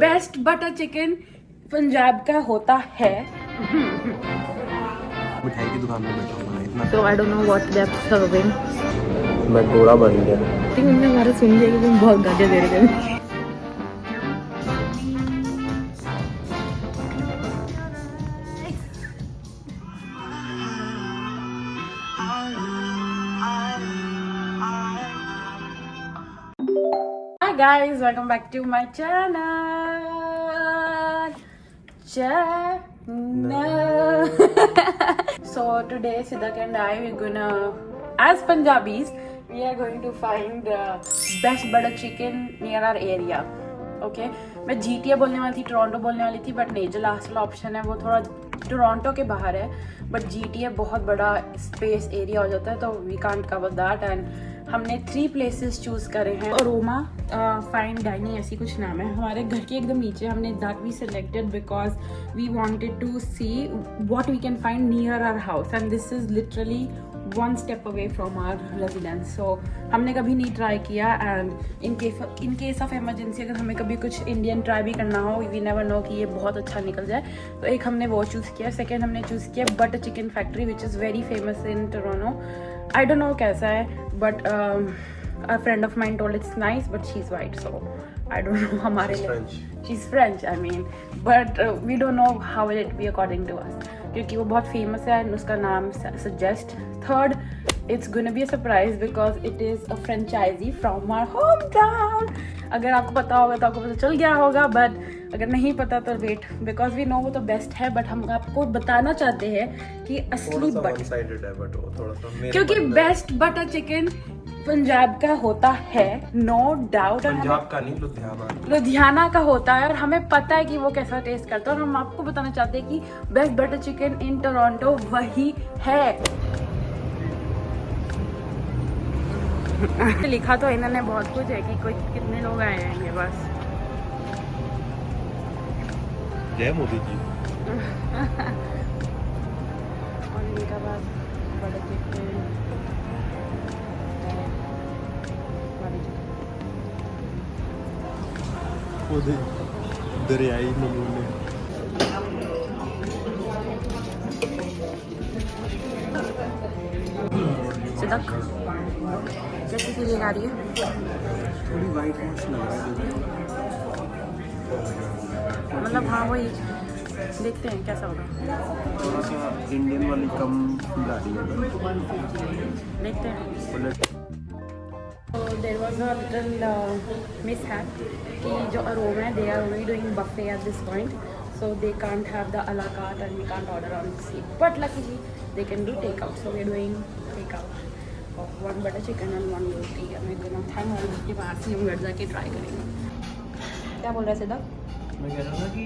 Best butter chicken Punjab का होता है। मिठाई की दुकान में बैठा हुआ है इतना। So I don't know what they're serving. मैं गोरा बन गया। think उन्होंने हमारा सुन लिया कि तुम बहुत गालियाँ दे रहे थे। Hi guys, welcome back to my channel. So today Siddharth and I we're gonna, as Punjabis, we are going to find the best butter chicken near our area. Okay, मैं GTA बोलने वाली थी, टोरंटो बोलने वाली थी, but नहीं, जो last वाला ऑप्शन है वो थोड़ा टोरंटो के बाहर है, बट GTA बहुत बड़ा स्पेस एरिया हो जाता है, तो we can't cover that. And हमने 3 प्लेसेस चूज करे हैं। अरोमा फाइन डाइनिंग ऐसी कुछ नाम है, हमारे घर के एकदम नीचे। हमने that we selected because we wanted to see what we can find near our house and this is literally 1 step away from our residence. So हमने कभी नहीं ट्राई किया and in case of emergency अगर हमें कभी कुछ Indian try भी करना हो, वी नेवर नो कि ये बहुत अच्छा निकल जाए, तो एक हमने वो चूज़ किया। सेकेंड हमने चूज़ किया butter chicken factory which is very famous in Toronto. I don't know कैसा है, but a friend of mine told it's nice, but she's white, so I don't know. हमारे लिए she's French, I mean, but we don't know how will it be according to us, क्योंकि वो बहुत famous है and उसका नाम suggest. Third, it's gonna be a surprise because it is a franchisee from our hometown. अगर आपको पता होगा तो आपको पता चल गया होगा, बट अगर नहीं पता तो वेट, बिकॉज वी नो वो तो बेस्ट है, बट हम आपको बताना चाहते हैं कि असली क्योंकि बेस्ट बटर चिकन पंजाब का होता है, नो डाउट। पंजाब का नहीं, लुधियाना का होता है, और हमें पता है कि वो कैसा टेस्ट करता है, और हम आपको बताना चाहते हैं कि best butter chicken in Toronto वही है। लिखा तो इन्होंने बहुत कुछ है कि कोई कितने लोग आए हैं ये बस। जय मोदी जी। और इनका बस बटर चिकन, दरियाई नमूने। सिदक कैसी फीलिंग आ रही है? थोड़ी वाइट वॉश लग रहा है, मतलब हाँ वही, देखते हैं कैसा होगा। थोड़ा सा इंडियन वाली कम फील आ रही है, देखते हैं। So there was a little mishap कि जो अरोमा है, they are only doing buffet at this point, so they can't have the a la carte and we can't order on seat, but luckily they can do takeout, so we're doing takeout of 1 butter chicken and 1 roti। हमें दोनों था और उसके बाद से हम घर जाके ट्राई करेंगे। क्या बोल रहे थे सिद्धार्थ? मैं कह रहा था कि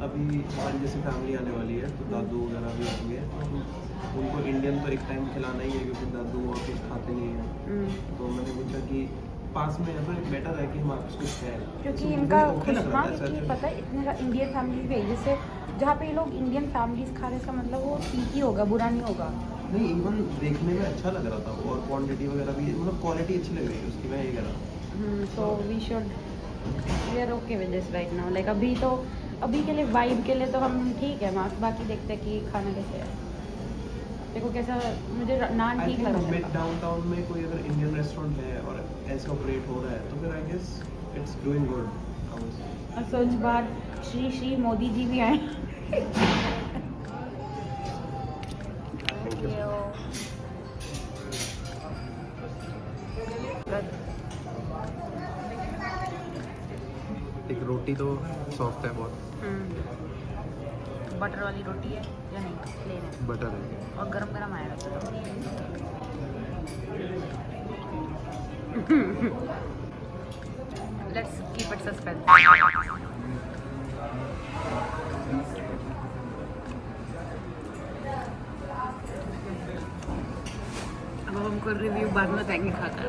अभी हमारी जैसे फैमिली आने वाली है, तो दादू वगैरह भी होंगे, तो उनको इंडियन तो एक टाइम खिलाना ही है, क्योंकि दादू और कुछ खाते नहीं हैं। तो मैंने पूछा कि पास में है तो बेटर है कि हमारे पास कुछ है, क्योंकि इनका हाँ कि पता है इतने इंडियन फैमिली भी है, जैसे जहाँ पे ये लोग इंडियन फैमिलीज खा रहे, इसका मतलब वो ठीक ही होगा, बुरा नहीं होगा। नहीं, इवन देखने में अच्छा लग रहा था, और क्वांटिटी वगैरह भी, मतलब क्वालिटी अच्छी लग रही है उसकी, मैं ये कह रहा हूँ। So we are okay with this right now, like अभी के लिए वाइब के लिए तो हम ठीक है, बाकी देखते हैं कि खाना कैसे है। देखो कैसा, मुझे नान ठीक लग रहा है। डाउनटाउन में कोई अगर इंडियन रेस्टोरेंट है और ऐसे ऑपरेट हो रहा है, तो फिर I guess it's doing good. और सो इस बार श्री मोदी जी भी आए। एक रोटी तो सॉफ्ट है बहुत। बटर वाली रोटी है या नहीं, प्लेन है? बटर है और गरम गरम आएगा। Let's keep it suspense. अब हमको रिव्यू बाद में देंगे खाकर।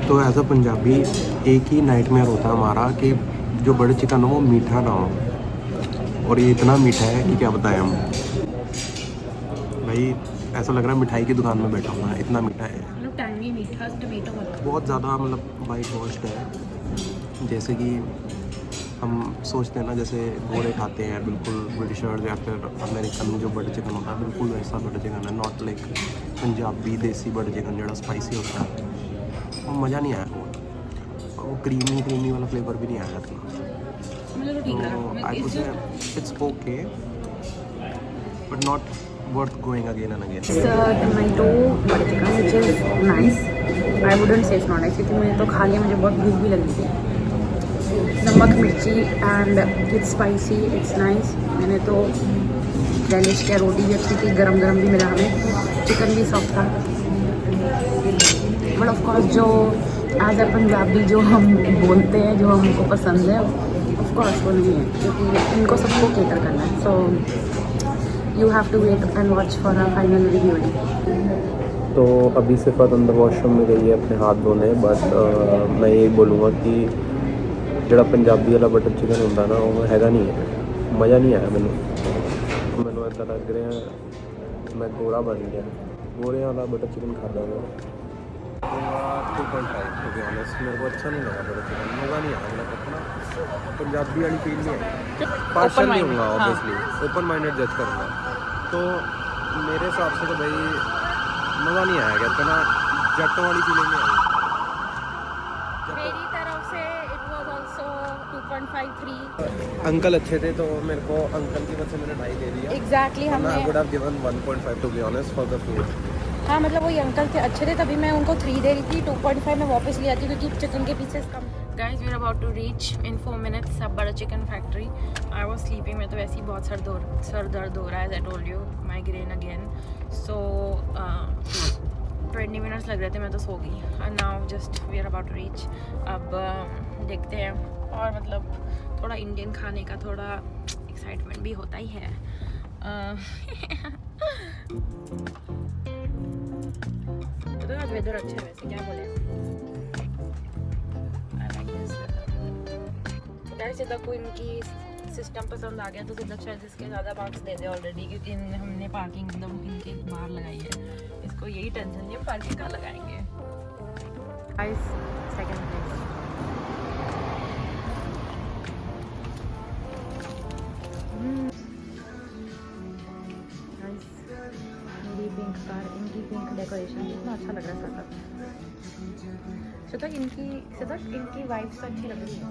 तो एज अ पंजाबी एक ही नाइटमेयर होता है हमारा कि जो बटर चिकन हो वो मीठा ना हो, और ये इतना मीठा है कि क्या बताएं हम। भाई ऐसा लग रहा है मिठाई की दुकान में बैठा हुआ है, इतना मीठा है। मतलब टैंगी मीठा टमेटो वाला, बहुत ज़्यादा, मतलब वाइट वॉश्ड है। जैसे कि हम सोचते हैं ना, जैसे गोरे खाते हैं बिल्कुल ब्रिटिशर्स या फिर अमेरिकन जो बटर चिकन होता है बिल्कुल वैसा बटर चिकन है, नॉट लाइक पंजाबी देसी बटर चिकन जो स्पाइसी होता है। वो मज़ा नहीं आया, वो क्रीमी वाला फ्लेवर भी नहीं आया इतना। मुझे तो ठीक तो लगा। आई would say it's okay but not worth going again and again. It's tomato butter chicken which is nice. I wouldn't say it's not nice क्योंकि मैंने तो खा लिया, मुझे बहुत भूख भी लगी थी। नमक मिर्ची and it's spicy, it's nice. मैंने तो रेलिश किया, रोटी भी अच्छी थी, गरम गरम भी मिला हमें, चिकन भी सॉफ्ट था। बट ऑफ कोर्स जो एज अ पंजाबी जो हम बोलते हैं, जो हमको पसंद है, ऑफ कोर्स वो नहीं है क्योंकि इनको सबको केटर करना है। सो you have to wait and watch for a final reviewing. तो अभी सिफत अंदर वॉशरूम में गई है अपने हाथ धोने, बट मैं ये बोलूँगा कि जो पंजाबी वाला बटर चिकन होता ना वो हैगा नहीं है, मज़ा नहीं आया मैनू ऐसा लग रहा है मैं गोरा बन गया। गोरे वाला बटर चिकन खाता हुआ 2.5 टू बी ऑनेस्ट, मेरे को अच्छा नहीं लगा बटर चिकन, मज़ा नहीं आया। मेरा अपना पंजाबी वाली फील नहीं आई। पार्शल नहीं होगा ऑब्वियसली, ओपन माइंडेड जज करूँगा। तो मेरे हिसाब से तो भाई मज़ा नहीं आया, कहते ना जट्टों वाली फीलिंग नहीं आई। मेरी तरफ से it was also 2.53. अंकल अच्छे थे तो मेरे को अंकल की वजह से मैंने 2.5 दे दिया। Exactly, हमने I would have given 1.5 to be honest for the food. हाँ मतलब वही अंकल थे, अच्छे थे, तभी मैं उनको 3 दे रही थी। 2.5 में वापस ले आती क्योंकि चिकन के पीसेस कम। Guys we are about to reach in 4 minutes अब बड़ा chicken factory. I was sleeping, मैं तो वैसे ही बहुत सर दर्द हो रहा है, as I told you, migraine again. So 20 minutes लग रहे थे, मैं तो सो गई। And now just we are about to reach. अब देखते हैं, और मतलब थोड़ा इंडियन खाने का थोड़ा एक्साइटमेंट भी होता ही है। तो आज वेदर अच्छा है वैसे, क्या बोले। सीधा को इनकी सिस्टम पसंद आ गया तो सीधा शायद इसके ज़्यादा मार्क्स दे दे ऑलरेडी, क्योंकि हमने पार्किंग एकदम इनके बाहर लगाई है। इसको यही टेंशन नहीं है पार्किंग कहाँ लगाएंगे। सेकंड प्लेस मेरी पिंक कार, इनकी पिंक डेकोरेशन कितना अच्छा लग रहा है सर। इनकी वाइब्स तो अच्छी लग रही है।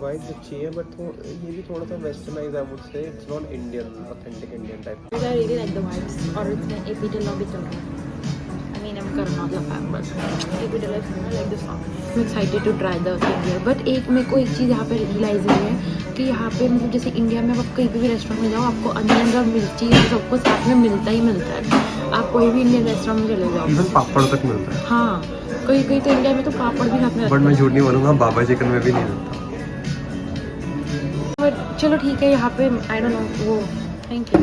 वाइब्स अच्छी है बट ये भी थोड़ा सा westernise I would say, it's not Indian, authentic Indian type. I really like the vibes, और इसमें एपीटल लॉबी चल रहा है। I mean I'm Karnataka fan, but एपीटल I like the song. I'm excited to try the thing here. But मेरे को एक चीज़ यहाँ पे रियलाइज हुई है कि यहाँ पे मतलब जैसे इंडिया में आप कहीं भी रेस्टोरेंट में जाओ, आपको अनियन और मिर्ची सबको साथ में मिलता ही मिलता है। आप कोई भी इंडियन रेस्टोरेंट में चले जाओ, इवन पापड़ तक मिलता है। हाँ, कहीं तो इंडिया में तो पापड़ भी साथ में। बट मैं झूठ नहीं बोलूँगा, बाबा चिकन में भी नहीं मिलता। बट चलो ठीक है, यहाँ पे आई डोंट नो वो, थैंक यू,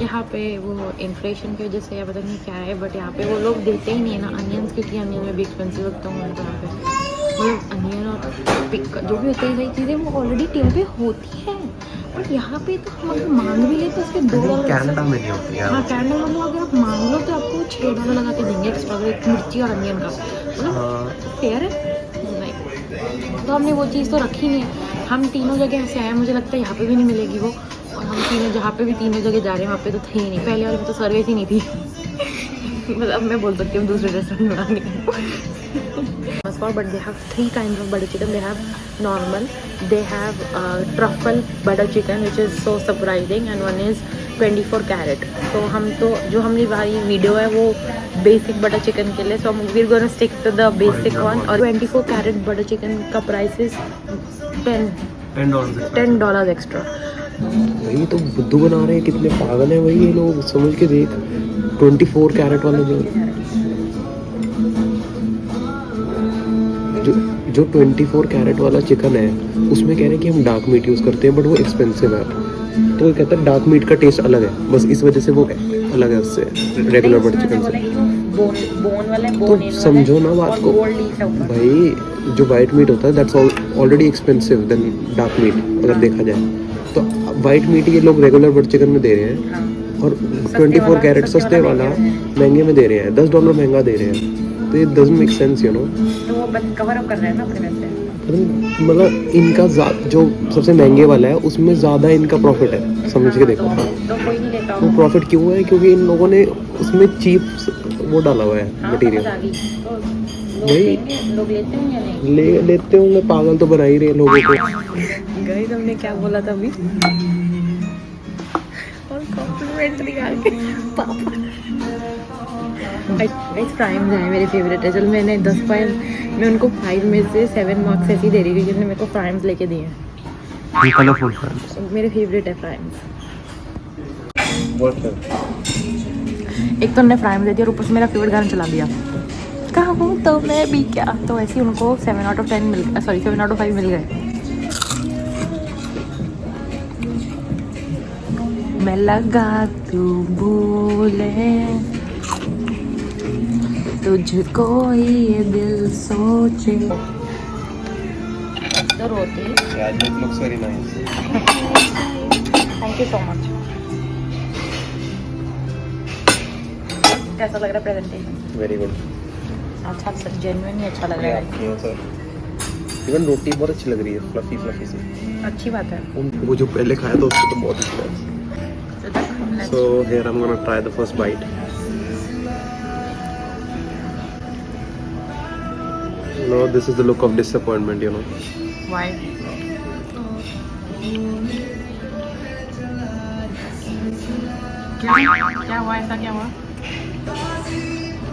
यहाँ पे वो इन्फ्लेशन की वजह से या पता नहीं क्या है, बट यहाँ पे वो लोग देते ही नहीं है ना अनियंस, क्योंकि अनियन में भी एक्सपेंसिव लगता हूँ उनको यहाँ पे। मतलब अनियन और पिक जो भी होती है सही चीज़ें वो ऑलरेडी टेबल पे होती है, बट यहाँ पे तो हम अगर मांग भी ले तो उसके $2 कनाडा में नहीं होती है। हाँ, कनाडा में अगर आप मांग लो तो आपको $6 लगा के देंगे एक्स्ट्रा, एक मिर्ची और अनियन का। मतलब फेयर है नहीं, तो हमने वो चीज़ तो रखी नहीं है। हम तीनों जगह ऐसे आए, मुझे लगता है यहाँ पे भी नहीं मिलेगी वो, और हम तीनों जहाँ पे भी तीनों जगह जा रहे हैं वहाँ पे तो थे ही नहीं। पहले वाले में तो सर्विस ही नहीं थी। मतलब मैं बोल सकती हूँ दूसरे रेस्टोरेंट में आने but they have 3 kinds of butter chicken. They have normal, they have truffle butter chicken which is so surprising, and one is 24 carat. तो हम तो जो हमने हमारी वीडियो है वो बेसिक बटर चिकन के लिए, so we're gonna stick to the basic one. और 24 carat बटर चिकन का प्राइस is $10 एक्स्ट्रा। भाई तो बुद्धू बना रहे हैं, कितने पागल हैं भाई ये लोग, समझ के देख। 24 कैरेट वाले जो 24 कैरेट वाला चिकन है उसमें कह रहे हैं कि हम डार्क मीट यूज़ करते हैं, बट वो एक्सपेंसिव है। तो वो कहता है डार्क मीट का टेस्ट अलग है, बस इस वजह से वो अलग है उससे रेगुलर बटर चिकन से। बोन वाले तो समझो ना बात को भाई, जो वाइट मीट होता है that's already expensive then dark meat अगर देखा जाए। तो वाइट मीट ये लोग रेगुलर बटर चिकन में दे रहे हैं, और 24 कैरेट सस्ते वाला महंगे में दे रहे हैं, $10 महंगा दे रहे हैं। तो ये doesn't make sense, you know. तो वो कवर अप कर रहे हैं ना अपने वैसे। मतलब इनका जो सबसे महंगे वाला है उसमें ज़्यादा इनका प्रॉफिट है, समझ के देखो। तो कोई नहीं लेता वो प्रॉफिट क्यों है? क्योंकि इन लोगों ने उसमें चीप वो डाला हुआ है मटेरियल। तो वही लोग लेते होंगे नहीं। लेते होंगे, पागल तो बना ही रहे हैं लोगों को। गाइस हमने क्या बोला था अभी? और कॉम्प्लीमेंट निकाल के गाइस प्राइम्स है मेरे फेवरेट है। चल मैंने 10 प्राइम, मैं उनको 5 में से 7 मार्क्स ऐसे ही दे रही हूँ क्योंकि मेरे को प्राइम्स लेके दिए हैं। कलरफुल मेरे फेवरेट है प्राइम्स। बहुत एक तो उन्होंने प्राइम दे दिया और ऊपर से मेरा फेवरेट गाना चला दिया, कहूँ तो मैं भी क्या। तो ऐसे ही उनको 7 आउट ऑफ 10 7 आउट ऑफ 5 मिल गए। मैं लगा तू बोले तुझको ये दिल सोचे तो रोती। looks very nice. Thank you so much. कैसा लग रहा है प्रेजेंटेशन? Very good. अच्छा सर, जेन्युइन ही अच्छा लग रहा है। इवन रोटी बहुत अच्छी लग रही है, फ्लफी फ्लफी सी। अच्छी बात है। वो जो पहले खाया था उससे तो बहुत अच्छा है। So here I'm gonna try the first bite. No, this is the look of disappointment, you know. Why? क्या हुआ? ऐसा क्या हुआ?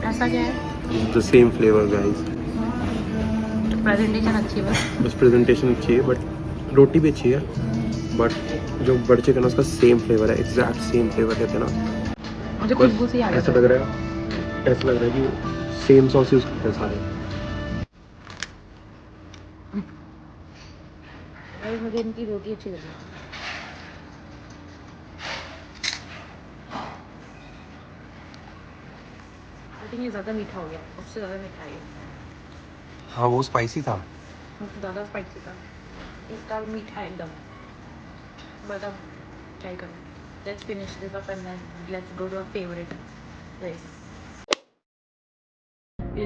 ऐसा क्या है? The same flavor, guys. Presentation अच्छी है बस प्रेजेंटेशन अच्छी है, बट रोटी भी अच्छी है, बट जो बटर चिकन है उसका सेम फ्लेवर है, एग्जैक्ट सेम फ्लेवर कहते हैं ना। मुझे खुशबू से याद ऐसा लग रहा है, ऐसा लग रहा है कि सेम सॉस यूज करते हैं सारे। है। मुझे इनकी रोटी अच्छी लगी। लेकिन ये ज़्यादा मीठा हो गया, उससे ज़्यादा मीठा है। हाँ वो स्पाइसी था, ज़्यादा स्पाइसी था, इसका मीठा एकदम। बट अब ट्राई करो। Let's finish this up and then let's go to our favourite place.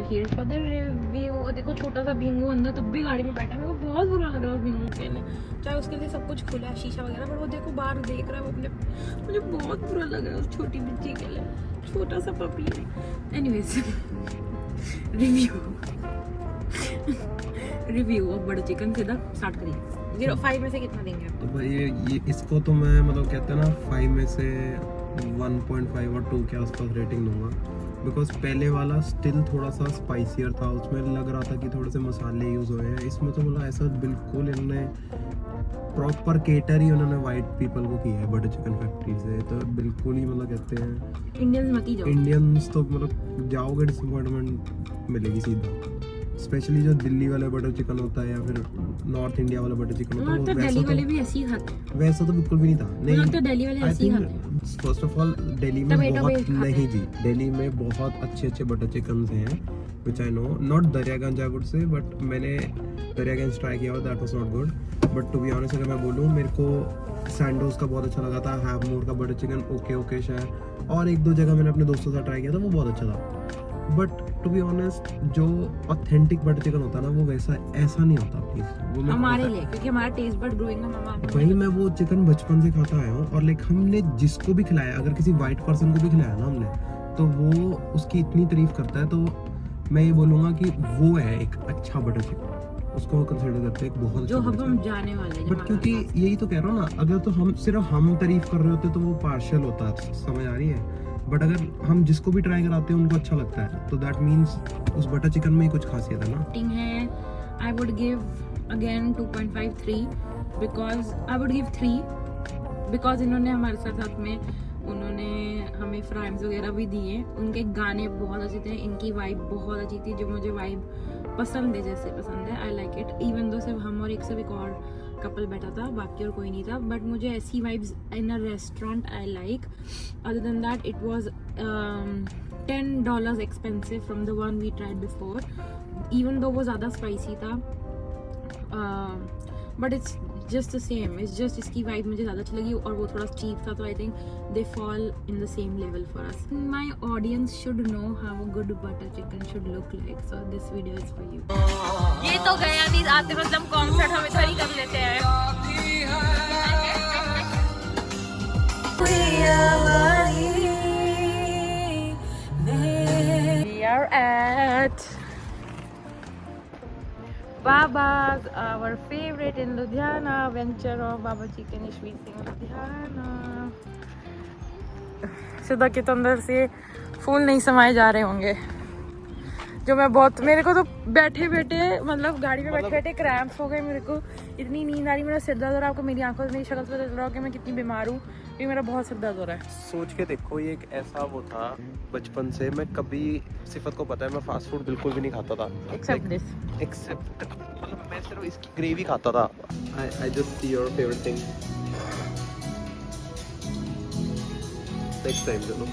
Here for the review. देखो छोटा सा भिंगू अंदर तब भी गाड़ी में बैठा, मेरे को बहुत बुरा लग रहा है भिंगू के लिए। चाहे उसके लिए सब कुछ खुला है, शीशा वगैरह, पर वो देखो बाहर देख रहा है वो अपने। मुझे बहुत बुरा लग रहा है उस छोटी बच्ची के लिए, छोटा सा पपी है। एनीवेज रिव्यू अब बड़ा चिकन सीधा स्टार्ट करिए। 5 में से कितना देंगे आप? तो भाई ये इसको तो मैं मतलब कहते हैं ना 5 में से 1.5 और 2 के आसपास रेटिंग दूंगा, बिकॉज पहले वाला स्टिल थोड़ा सा स्पाइसियर था, उसमें लग रहा था कि थोड़े से मसाले यूज़ हुए हैं। इसमें तो मतलब ऐसा बिल्कुल इन्होंने प्रॉपर केटर ही उन्होंने वाइट पीपल को किया है बटर चिकन फैक्ट्री से, तो बिल्कुल ही मतलब कहते हैं इंडियंस मत ही जाओ। इंडियंस तो मतलब जाओगे डिसअपॉइंटमेंट मिलेगी सीधा। स्पेशली जो दिल्ली वाला बटर चिकन होता है या फिर नॉर्थ इंडिया वाला बटर चिकन होता है, तो दिल्ली वाले भी ऐसे ही खाते हैं। वैसा तो बिल्कुल भी नहीं था। नहीं तो दिल्ली वाले ऐसे ही खाते हैं। फर्स्ट ऑफ ऑल दिल्ली में टमेटो बहुत बेस्ड खाते नहीं जी, दिल्ली में बहुत अच्छे अच्छे बटर चिकन हैं which I know, not Daryaganj I would say, but मैंने दरियागंज ट्राई किया हुआ, that was not good. But to be honest अगर मैं बोलूँ, मेरे को सैंडोज का बहुत अच्छा लगा था, हैव मोर का बटर चिकन ओके शायद, और एक दो जगह मैंने अपने दोस्तों से ट्राई किया था, वो बहुत अच्छा था। बट टू बी ऑनेस्ट जो ऑथेंटिक बटर चिकन होता है ना, वो वैसा ऐसा नहीं होता प्लीज। वो हमारे लिए, क्योंकि हमारा टेस्ट बड ग्रोइंग है मामा। भाई मैं वो चिकन बचपन से खाता आया हूँ, और लाइक हमने जिसको भी खिलाया, अगर किसी वाइट पर्सन को भी खिलाया ना हमने, तो वो उसकी इतनी तारीफ करता है, तो मैं ये बोलूँगा कि वो है एक अच्छा बटर चिकन, उसको कंसिडर करते हैं एक बहुत जो अच्छा हम जाने वाले हैं। बट क्योंकि यही तो कह रहा हूँ ना, अगर तो हम सिर्फ हम तारीफ कर रहे होते तो वो पार्शियल होता, समझ आ रही है। बट अगर हम जिसको भी ट्राई कराते हैं उनको अच्छा लगता है, तो दैट मीन्स उस बटर चिकन में ही कुछ खासियत है ना। रेटिंग है, I would give again 2.5 3, because I would give 3 because इन्होंने हमारे साथ में उन्होंने हमें फ्राइम्स वगैरह भी दिए, उनके गाने बहुत अच्छे थे, इनकी वाइब बहुत अच्छी थी, जो मुझे वाइब पसंद है, जैसे पसंद है, I like it. Even though सिर्फ हम और एक और कपल बैठा था, बाकी और कोई नहीं था, बट मुझे ऐसी vibes in a restaurant I like. Other than that it was $10 expensive from the one we tried before, even though वो ज़्यादा स्पाइसी था, but it's just the same, it's just इसकी वाइब मुझे ज़्यादा अच्छी लगी और वो थोड़ा चीप था, तो I think they fall in the same level for us. My audience should know how a good butter chicken should look like, so this video is for you. ये तो गया नहीं आते मतलब कॉन्सर्ट हम इधर ही कर लेते हैं. We are at Baba's, our favorite in Ludhiana, venture of Baba Chicken Ishmeet Singh Ludhiana. सिद्धा के तो अंदर से फूल नहीं समाये जा रहे होंगे, जो मैं बहुत, मेरे को तो बैठे बैठे मतलब गाड़ी में बैठे बैठे क्रैम्प्स हो गए. मेरे को इतनी नींद आ रही, मेरा सिर दर्द हो रहा है. आपको मेरी आंखों से मेरी शक्ल से पता चल रहा हो कि मैं कितनी बीमार हूँ, क्योंकि मेरा बहुत सिर दर्द हो रहा है. सोच के देखो, ये एक ऐसा वो था बचपन से. मैं कभी, सिफत को पता है, मैं फास्ट फूड बिल्कुल भी नहीं खाता था, एक्सेप्ट दिस. एक्सेप्ट मतलब मैं सिर्फ इसकी ग्रेवी खाता था. I just see your favourite thing. Next time चलो,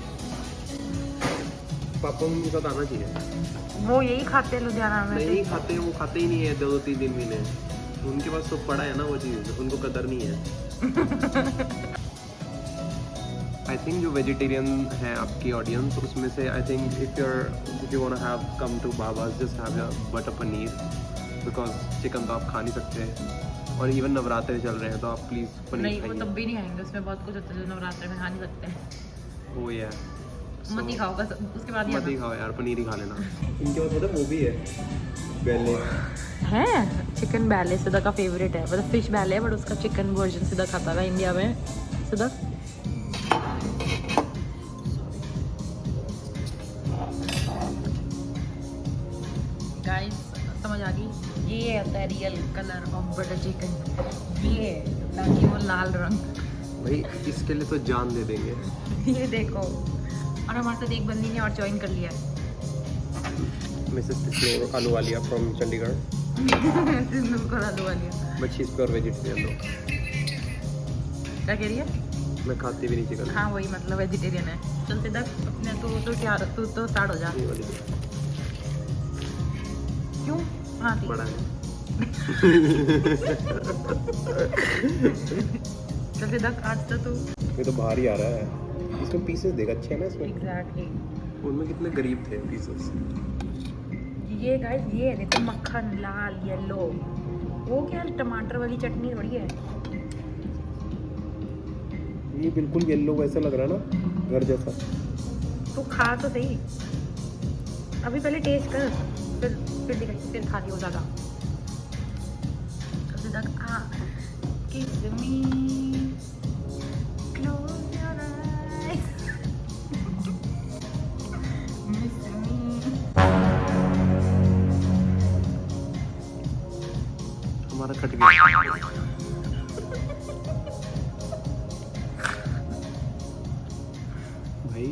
पापा मम्मी के साथ आना चाहिए. वो यही खाते हैं लुधियाना में. नहीं खाते, वो खाते ही नहीं है 2-3 महीने. उनके पास तो पड़ा है ना वो चीज़, उनको कदर नहीं है. आई थिंक जो वेजिटेरियन है आपकी ऑडियंस, उसमें से I think if you want to have come to Baba's, just have your butter paneer, because chicken तो आप खा नहीं सकते. और इवन नवरात्रे चल रहे हैं तो आप प्लीज़ पनीर नहीं, वो खाइए. तब भी नहीं खाएंगे, उसमें बहुत कुछ होता है जो नवरात्रे में खा नहीं सकते. वो ये मत ही खाओ, उसके बाद मत ही खाओ यार, पनीर ही खा लेना. इनके पास पता वो भी है बैले है, चिकन बैले सिद्धा का फेवरेट है. मतलब फिश बैले है, बट उसका चिकन वर्जन सिद्धा खाता था इंडिया में. सिद्धा गाइस समझ आ गई, ये होता है real colour of butter chicken, ये ना कि वो लाल रंग. भाई इसके लिए तो जान दे देंगे. ये देखो, और हमारे साथ एक बंदी ने और ज्वाइन कर लिया है. मिसेस तिस्नोर आलूवालिया फ्रॉम चंडीगढ़. बिल्कुल आलू वाली है. But she is pure vegetarian. क्या कह रही है? मैं खाती भी नहीं चिकन. हाँ वही मतलब वेजिटेरियन है. चल सीधा अपने तो क्या, तू तो स्टार्ट हो जा. ये वाली क्यों? हाँ ठीक बड़ा है. चल सीधा आज तो तू. ये तो बाहर ही आ रहा है. इसमें पीसेस देगा अच्छे है ना इसमें. एग्जैक्टली. उनमें कितने गरीब थे पीसेस. ये गाइस, ये देखो मक्खन लाल येलो. वो क्या टमाटर वाली चटनी थोड़ी है. ये बिल्कुल येलो वैसा लग रहा है ना, घर जैसा. तू खा तो सही, अभी पहले टेस्ट कर, फिर दिखाई, फिर खा लियो ज़्यादा. सीधा kiss me close your eyes miss me. हमारा कट गया. भाई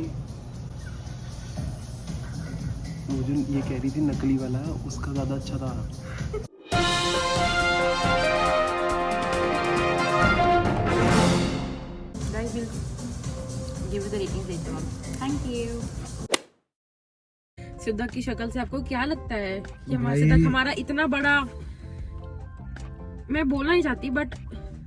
मुझे ये कह रही थी नकली वाला उसका ज़्यादा अच्छा था. Guys, we'll give you the ratings later on. Thank you. सिद्धा की शक्ल से आपको क्या लगता है कि हमारा भाई- सिद्धा हमारा इतना बड़ा, मैं बोलना नहीं चाहती बट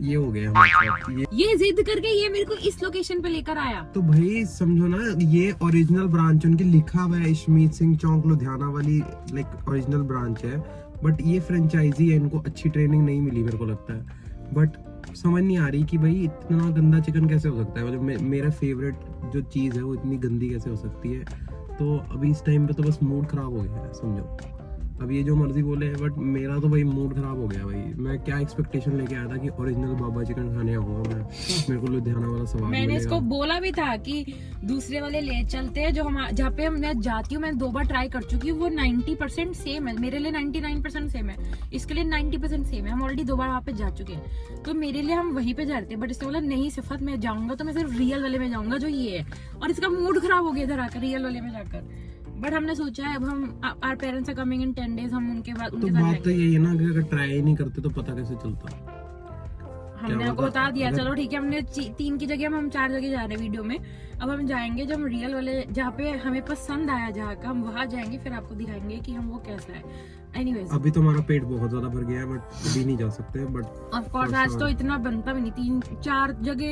ये हो गया हमारे साथ. ये जिद करके ये मेरे को इस लोकेशन पे लेकर आया. तो भाई समझो ना, ये ओरिजिनल ब्रांच उनकी लिखा हुआ है इशमीत सिंह चौक लुधियाना वाली, लाइक ओरिजिनल ब्रांच है. बट ये फ्रेंचाइजी है, इनको अच्छी ट्रेनिंग नहीं मिली मेरे को लगता है. बट समझ नहीं आ रही कि भाई इतना गंदा चिकन कैसे हो सकता है. मतलब मेरा फेवरेट जो चीज़ है वो इतनी गंदी कैसे हो सकती है. तो अभी इस टाइम पे तो बस मूड खराब हो गया है समझो. अब ये जो मर्जी बोले, बट मेरा तो भाई मूड खराब हो गया. भाई मैं क्या एक्सपेक्टेशन लेके आया था कि ओरिजिनल बाबा चिकन खाने आऊंगा मैं, मेरे को लुधियाना वाला स्वाद मैंने मिलेगा. इसको बोला भी था कि दूसरे वाले ले चलते हैं जो हम, जहाँ पे मैं जाती हूँ, मैं 2 बार ट्राई कर चुकी हूँ. वो 90% सेम है, मेरे लिए 99% सेम है, इसके लिए 90% सेम है. हम ऑलरेडी 2 बार वहाँ पे जा चुके हैं, तो मेरे लिए हम वहीं पे जा रहे थे. बट इसने बोला नहीं सिफत मैं जाऊंगा तो मैं सिर्फ रियल वाले में जाऊंगा जो ये है. और इसका मूड खराब हो गया इधर आकर रियल वाले में जाकर. बट हमने सोचा है अब हम, our parents are coming in 10 days, हम उनके बाद तो उनके साथ बात तो जाएंगे. यही है ना कि अगर ट्राई ही नहीं करते तो पता कैसे चलता. हमने आपको बता दिया, चलो ठीक है. हमने 3 की जगह हम 4 जगह जा रहे हैं वीडियो में. अब हम जाएंगे जब हम रियल वाले, जहाँ पे हमें पसंद आया, जहाँ का हम वहाँ जाएंगे, फिर आपको दिखाएंगे कि हम वो कैसा है. एनीवेज अभी तो हमारा पेट बहुत ज्यादा भर गया है, बट अभी नहीं जा सकते, बट ऑफ कोर्स आज तो इतना बनता भी नहीं, 3-4 जगह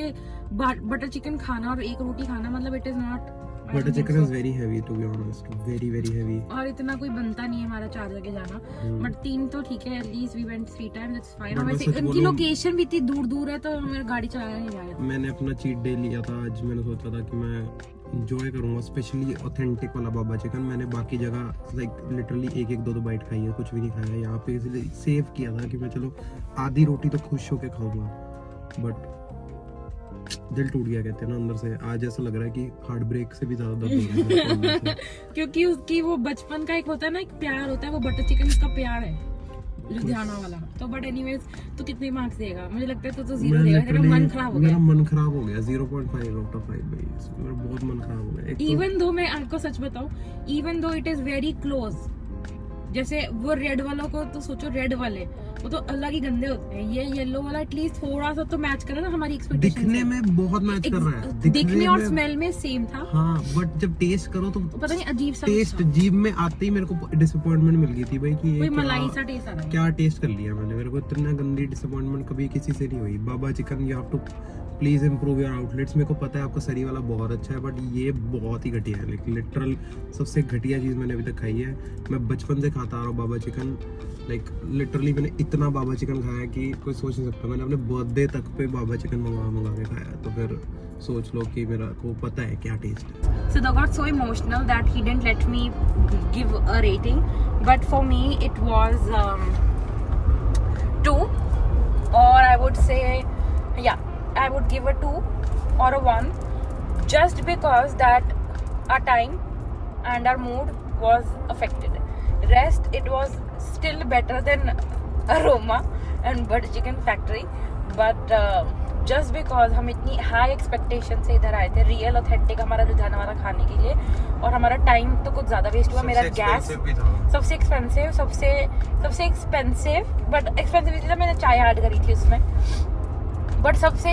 बटर चिकन खाना और एक रोटी खाना, मतलब it is not, butter chicken is very heavy to be honest, very very heavy, और इतना कोई बनता नहीं है हमारा 4 जगह जाना, बट 3 तो ठीक है, at least we went 3 times, that's fine. और वैसे उनकी लोकेशन भी इतनी दूर दूर है तो मेरा गाड़ी चलाना नहीं आया। मैंने अपना चीट डे लिया था आज, मैंने सोचा था कि मैं इंजॉय करूंगा, स्पेशली ऑथेंटिक वाला बाबा चिकन। मैंने बाकी जगह लाइक लिटरली 1-1 2-2 बाइट खाई है, कुछ भी नहीं खाया। यहाँ पे इसलिए सेव किया था कि मैं चलो आधी रोटी तो खुश होके खाऊंगा, बट दिल टूट गया कहते हैं ना अंदर से। आज ऐसा लग रहा है कि हार्ट ब्रेक से भी ज्यादा दर्द हो रहा है अंदर से। क्योंकि उसकी वो बचपन का एक होता है ना, एक प्यार होता है, वो बटर चिकन इसका प्यार है लुधियाना वाला। तो बट एनीवेज, तो कितने मार्क्स देगा? मुझे लगता है तो 0 देगा। तेरा मन खराब हो गया। मेरा मन खराब हो गया, 0.5 आउट ऑफ 5 भाई, मेरा बहुत मन खराब हो गया। इवन दो मैं आपको सच बताऊं, even though it is very close, जैसे वो रेड वालों को तो सोचो, रेड वाले वो तो अलग ही गंदे होते हैं, ये येलो वाला एटलीस्ट थोड़ा सा तो मैच करे ना हमारी एक्सपेक्टेशन। दिखने में बहुत मैच कर रहा है, दिखने और स्मेल में सेम था। हाँ, बट जब टेस्ट करो तो पता नहीं अजीब सा टेस्ट जीभ में आते ही मेरे को डिसअपॉइंटमेंट मिल गई थी भाई कि कोई मलाई सा टेस्ट आ रहा है। क्या टेस्ट कर लिया मैंने, मेरे को इतना गंदी डिसअपॉइंटमेंट कभी किसी से नहीं हुई। Baba chicken, you have to please improve your outlets. मेरे को पता है आपका सरी वाला बहुत अच्छा है, बट ये बहुत ही घटिया है, लाइक लिटरल सबसे घटिया चीज़ मैंने अभी तक खाई है। मैं बचपन से खाता आ रहा हूँ बाबा चिकन, लाइक लिटरली मैंने इतना बाबा चिकन खाया कि कोई सोच नहीं सकता। मैंने अपने बर्थडे तक पे बाबा चिकन मंगा के खाया, तो फिर सोच लो कि मेरा को पता है क्या टेस्ट है। So they got so emotional that he didn't let me give a rating, but for me it was 2, or I would say, yeah, I would give a 2 or a 1, just because that our time and our mood was affected. Rest, it was still better than Aroma and Butter Chicken Factory, but just because हम इतनी high expectation से इधर आए थे, real authentic हमारा लुधियाना वाला खाने के लिए, और हमारा टाइम तो कुछ ज़्यादा वेस्ट हुआ। मेरा गैस सबसे एक्सपेंसिव, बट एक्सपेंसिव इसलिए मैंने चाय ऐड करी थी उसमें, बट सबसे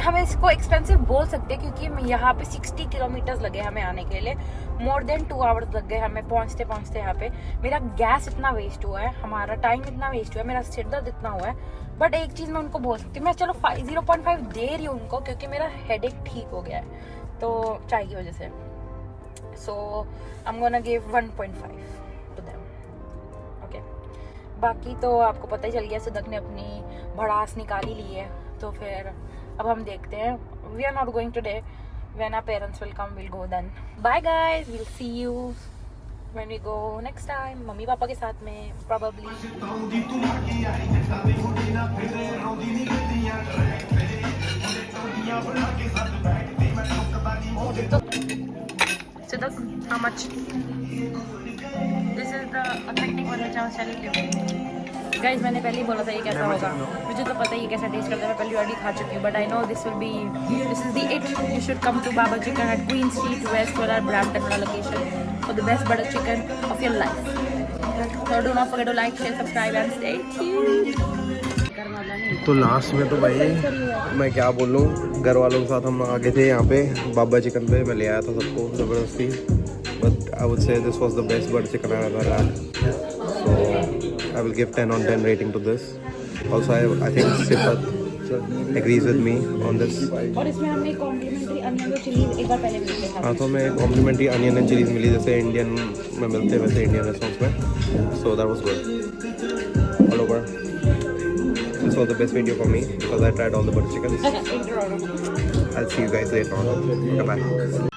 हम इसको एक्सपेंसिव बोल सकते हैं क्योंकि यहाँ पे 60 किलोमीटर्स लगे हमें आने के लिए, मोर देन 2 आवर्स लग गए हमें पहुँचते पहुँचते यहाँ पे। मेरा गैस इतना वेस्ट हुआ है, हमारा टाइम इतना वेस्ट हुआ है, मेरा सिर दर्द इतना हुआ है। बट एक चीज़ मैं उनको बोल सकती हूँ, मैं चलो 0.5 दे रही हूँ उनको, क्योंकि मेरा हेडेक ठीक हो गया है तो चाय की वजह से। So I am gonna give 1.5 to them. Okay, बाकी तो आपको पता ही चल गया, सिद्दक ने अपनी भड़ास निकाली ली है, तो फिर अब हम देखते हैं। We are not going today, when our parents will come will go then. Bye guys, will see you when we go next time, mummy papa के साथ में probably. Siddak, how much? This is the authentic one which I was telling you. Guys मैंने पहले ही बोला था ये कैसा होगा, मुझे तो पता ही है कैसा टेस्ट करता है, मैं पहले ऑलरेडी खा चुकी हूँ, but I know this is the it. You should come to Baba chicken at Queen Street West, वाला ब्रैम्पटन वाला location, for the best butter chicken of your life. So do not forget to like, share, subscribe and stay tuned. तो last में तो भाई मैं क्या बोलूँ, घर वालों के साथ हम आगे थे यहाँ पे बाबा चिकन पे, मैं ले आया था सबको ज़बरदस्ती, बट आई वुड से this was the best butter chicken I ever had. So I will give 10 on 10 rating to this. Also, I think Sifat agrees with me on this. और इसमें हमें कॉम्प्लीमेंट्री अनियन और chillies एक बार पहले मिलते हैं। हाँ, तो हमें कॉम्प्लीमेंट्री अनियन एंड चिलीज मिली, जैसे इंडियन में मिलते हैं वैसे इंडियन रेस्टोरेंट्स में। So that was good. All over. This was the best video for me because I tried all the butter chickens. I'll see you guys later on. Bye bye.